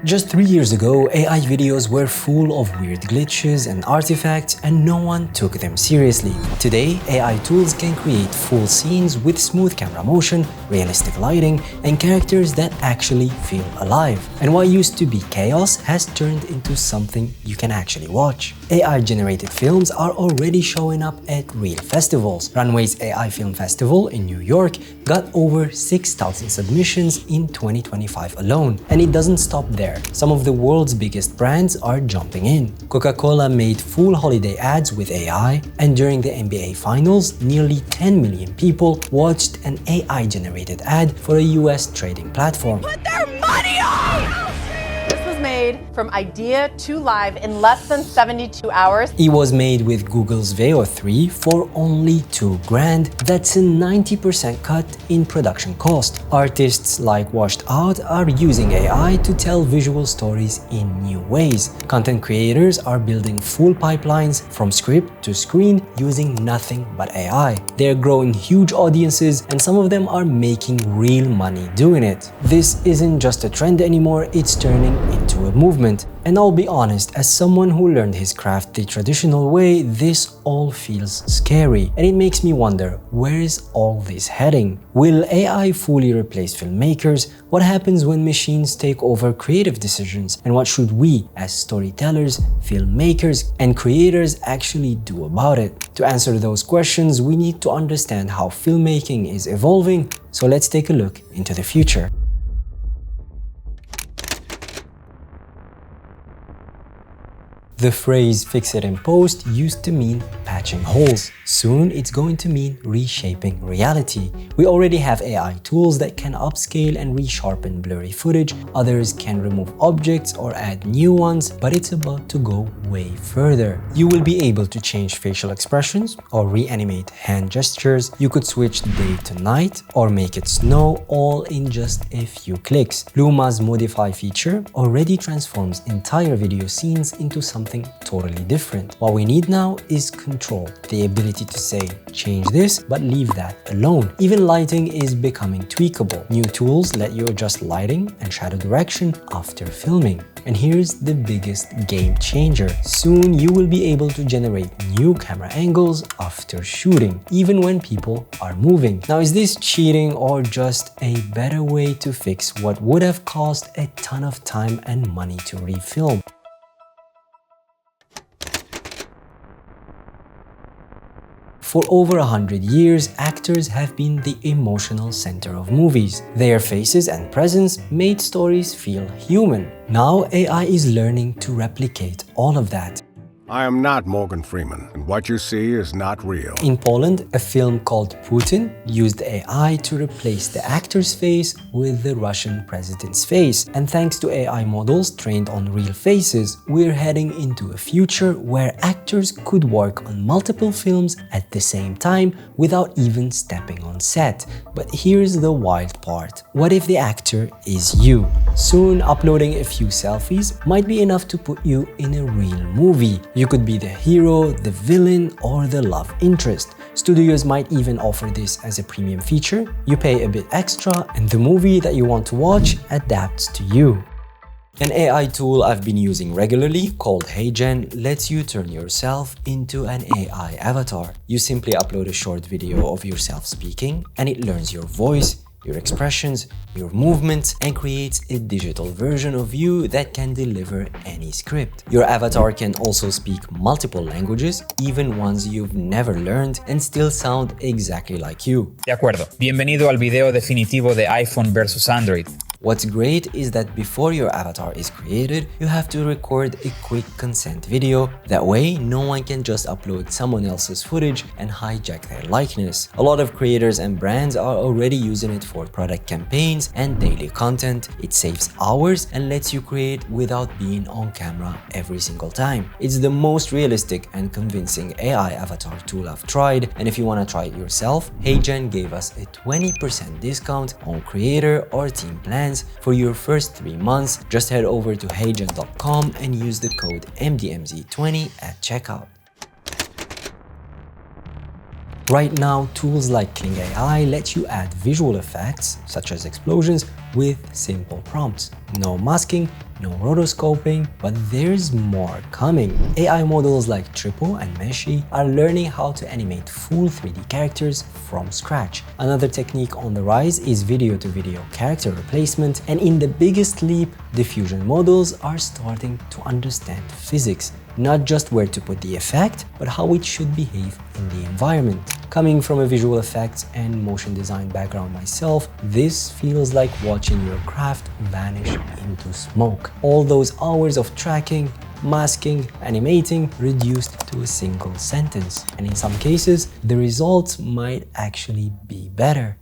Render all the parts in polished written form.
Just 3 years ago, AI videos were full of weird glitches and artifacts, and no one took them seriously. Today, AI tools can create full scenes with smooth camera motion, realistic lighting, and characters that actually feel alive. And what used to be chaos has turned into something you can actually watch. AI-generated films are already showing up at real festivals. Runway's AI Film Festival in New York got over 6,000 submissions in 2025 alone. And it doesn't stop there. Some of the world's biggest brands are jumping in. Coca-Cola made full holiday ads with AI, and during the NBA Finals, nearly 10 million people watched an AI-generated ad for a US trading platform. Put their money on! This was made from idea to live in less than 72 hours. It was made with Google's Veo 3 for only $2,000. That's a 90% cut in production cost. Artists like Washed Out are using AI to tell visual stories in new ways. Content creators are building full pipelines from script to screen using nothing but AI. They're growing huge audiences, and some of them are making real money doing it. This isn't just a trend anymore, it's turning into a movement. And I'll be honest, as someone who learned his craft the traditional way, this all feels scary. And it makes me wonder, where is all this heading? Will AI fully replace filmmakers? What happens when machines take over creative decisions? And what should we, as storytellers, filmmakers, and creators actually do about it? To answer those questions, we need to understand how filmmaking is evolving. So let's take a look into the future. The phrase "fix it in post" used to mean patching holes. Soon it's going to mean reshaping reality. We already have AI tools that can upscale and resharpen blurry footage. Others can remove objects or add new ones, but it's about to go way further. You will be able to change facial expressions or reanimate hand gestures. You could switch day to night or make it snow, all in just a few clicks. Luma's Modify feature already transforms entire video scenes into something totally different. What we need now is control, the ability to say, change this, but leave that alone. Even lighting is becoming tweakable. New tools let you adjust lighting and shadow direction after filming. And here's the biggest game changer. Soon you will be able to generate new camera angles after shooting, even when people are moving. Now, is this cheating or just a better way to fix what would have cost a ton of time and money to refilm? For over 100 years, actors have been the emotional center of movies. Their faces and presence made stories feel human. Now AI is learning to replicate all of that. I am not Morgan Freeman, and what you see is not real. In Poland, a film called Putin used AI to replace the actor's face with the Russian president's face. And thanks to AI models trained on real faces, we're heading into a future where actors could work on multiple films at the same time without even stepping on set. But here's the wild part. What if the actor is you? Soon, uploading a few selfies might be enough to put you in a real movie. You could be the hero, the villain, or the love interest. Studios might even offer this as a premium feature. You pay a bit extra, and the movie that you want to watch adapts to you. An AI tool I've been using regularly, called HeyGen, lets you turn yourself into an AI avatar. You simply upload a short video of yourself speaking, and it learns your voice, your expressions, your movements, and creates a digital version of you that can deliver any script. Your avatar can also speak multiple languages, even ones you've never learned, and still sound exactly like you. De acuerdo. Bienvenido al video definitivo de iPhone versus Android. What's great is that before your avatar is created, you have to record a quick consent video. That way, no one can just upload someone else's footage and hijack their likeness. A lot of creators and brands are already using it for product campaigns and daily content. It saves hours and lets you create without being on camera every single time. It's the most realistic and convincing AI avatar tool I've tried, and if you want to try it yourself, HeyGen gave us a 20% discount on creator or team plans for your first 3 months. Just head over to heygen.com and use the code MDMZ20 at checkout. Right now, tools like Kling AI let you add visual effects, such as explosions, with simple prompts. No masking, no rotoscoping, but there's more coming. AI models like Triple and Meshi are learning how to animate full 3D characters from scratch. Another technique on the rise is video-to-video character replacement, and in the biggest leap, diffusion models are starting to understand physics. Not just where to put the effect, but how it should behave in the environment. Coming from a visual effects and motion design background myself, this feels like watching your craft vanish into smoke. All those hours of tracking, masking, animating reduced to a single sentence. And in some cases, the results might actually be better.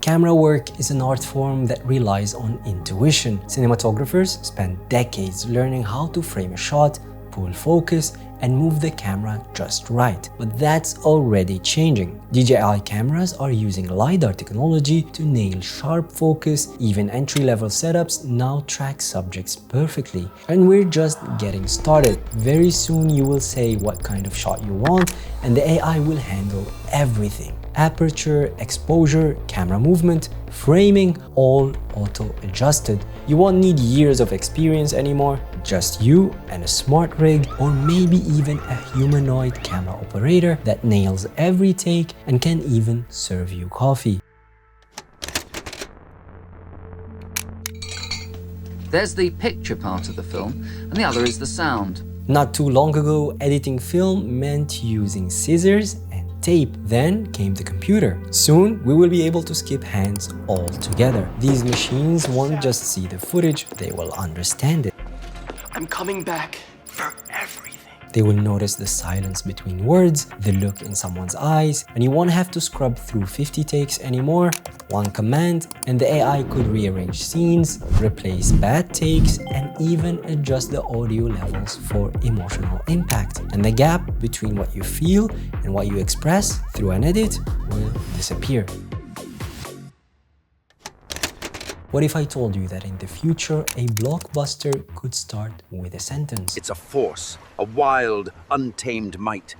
Camera work is an art form that relies on intuition. Cinematographers spend decades learning how to frame a shot, pull focus, and move the camera just right. But that's already changing. DJI cameras are using LiDAR technology to nail sharp focus. Even entry-level setups now track subjects perfectly. And we're just getting started. Very soon you will say what kind of shot you want, and the AI will handle everything. Aperture, exposure, camera movement, framing, all auto-adjusted. You won't need years of experience anymore, just you and a smart rig, or maybe even a humanoid camera operator that nails every take and can even serve you coffee. There's the picture part of the film, and the other is the sound. Not too long ago, editing film meant using scissors and tape. Then came the computer. Soon, we will be able to skip hands altogether. These machines won't just see the footage, they will understand it. I'm coming back for everything. They will notice the silence between words, the look in someone's eyes, and you won't have to scrub through 50 takes anymore. One command, and the AI could rearrange scenes, replace bad takes, and even adjust the audio levels for emotional impact. And the gap between what you feel and what you express through an edit will disappear. What if I told you that in the future, a blockbuster could start with a sentence? It's a force, a wild, untamed might.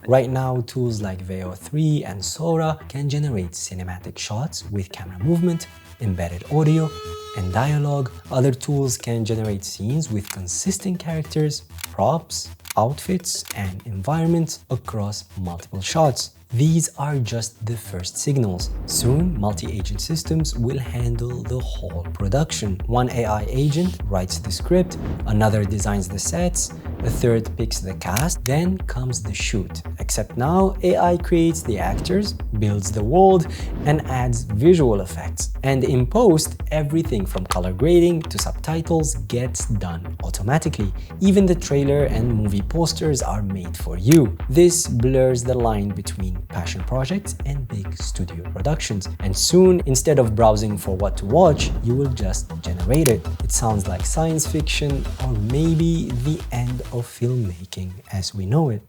Right now, tools like Veo 3 and Sora can generate cinematic shots with camera movement, embedded audio, and dialogue. Other tools can generate scenes with consistent characters, props, outfits, and environments across multiple shots. These are just the first signals. Soon, multi-agent systems will handle the whole production. One AI agent writes the script, another designs the sets, a third picks the cast, then comes the shoot. Except now, AI creates the actors, builds the world, and adds visual effects. And in post, everything from color grading to subtitles gets done automatically. Even the trailer and movie posters are made for you. This blurs the line between passion projects and big studio productions. And soon, instead of browsing for what to watch, you will just generate it. It sounds like science fiction, or maybe the end of filmmaking as we know it.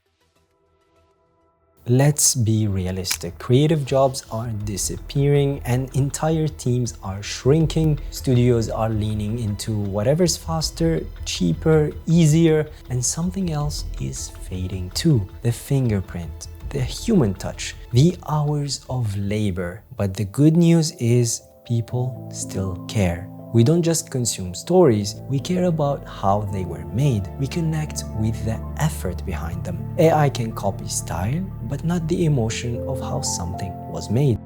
Let's be realistic. Creative jobs are disappearing and entire teams are shrinking. Studios are leaning into whatever's faster, cheaper, easier, and something else is fading too. The fingerprint, the human touch, the hours of labor. But the good news is people still care. We don't just consume stories, we care about how they were made. We connect with the effort behind them. AI can copy style, but not the emotion of how something was made.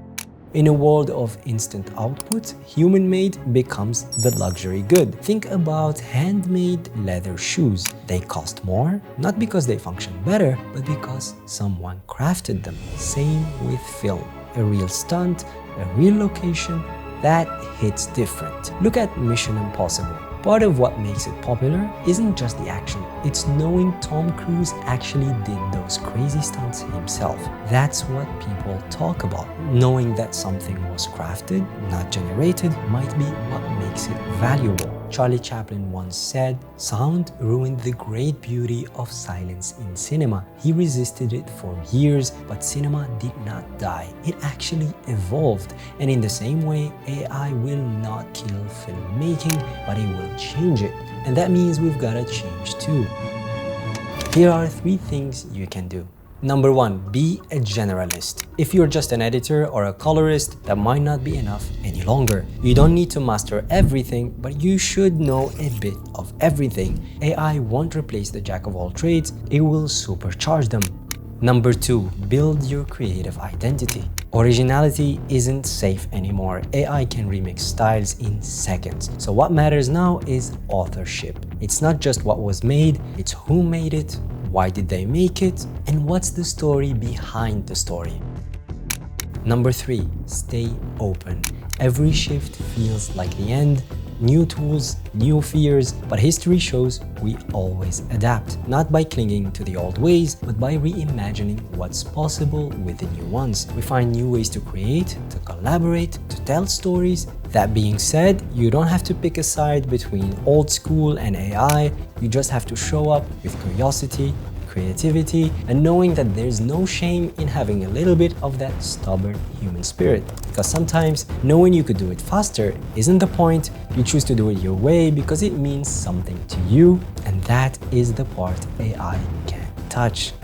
In a world of instant output, human-made becomes the luxury good. Think about handmade leather shoes. They cost more, not because they function better, but because someone crafted them. Same with film. A real stunt, a real location, that hits different. Look at Mission Impossible. Part of what makes it popular isn't just the action, it's knowing Tom Cruise actually did those crazy stunts himself. That's what people talk about. Knowing that something was crafted, not generated, might be what makes it valuable. Charlie Chaplin once said, "Sound ruined the great beauty of silence in cinema." He resisted it for years, but cinema did not die. It actually evolved. And in the same way, AI will not kill filmmaking, but it will change it. And that means we've got to change too. Here are 3 things you can do. Number 1, be a generalist. If you're just an editor or a colorist, that might not be enough any longer. You don't need to master everything, but you should know a bit of everything. AI won't replace the jack of all trades, it will supercharge them. Number 2, build your creative identity. Originality isn't safe anymore. AI can remix styles in seconds. So what matters now is authorship. It's not just what was made, it's who made it, why did they make it, and what's the story behind the story. Number 3, stay open. Every shift feels like the end. New tools, new fears, but history shows we always adapt, not by clinging to the old ways, but by reimagining what's possible with the new ones. We find new ways to create, to collaborate, to tell stories. That being said, you don't have to pick a side between old school and AI. You just have to show up with curiosity, creativity, and knowing that there's no shame in having a little bit of that stubborn human spirit. Because sometimes knowing you could do it faster isn't the point. You choose to do it your way because it means something to you, and that is the part AI can't touch.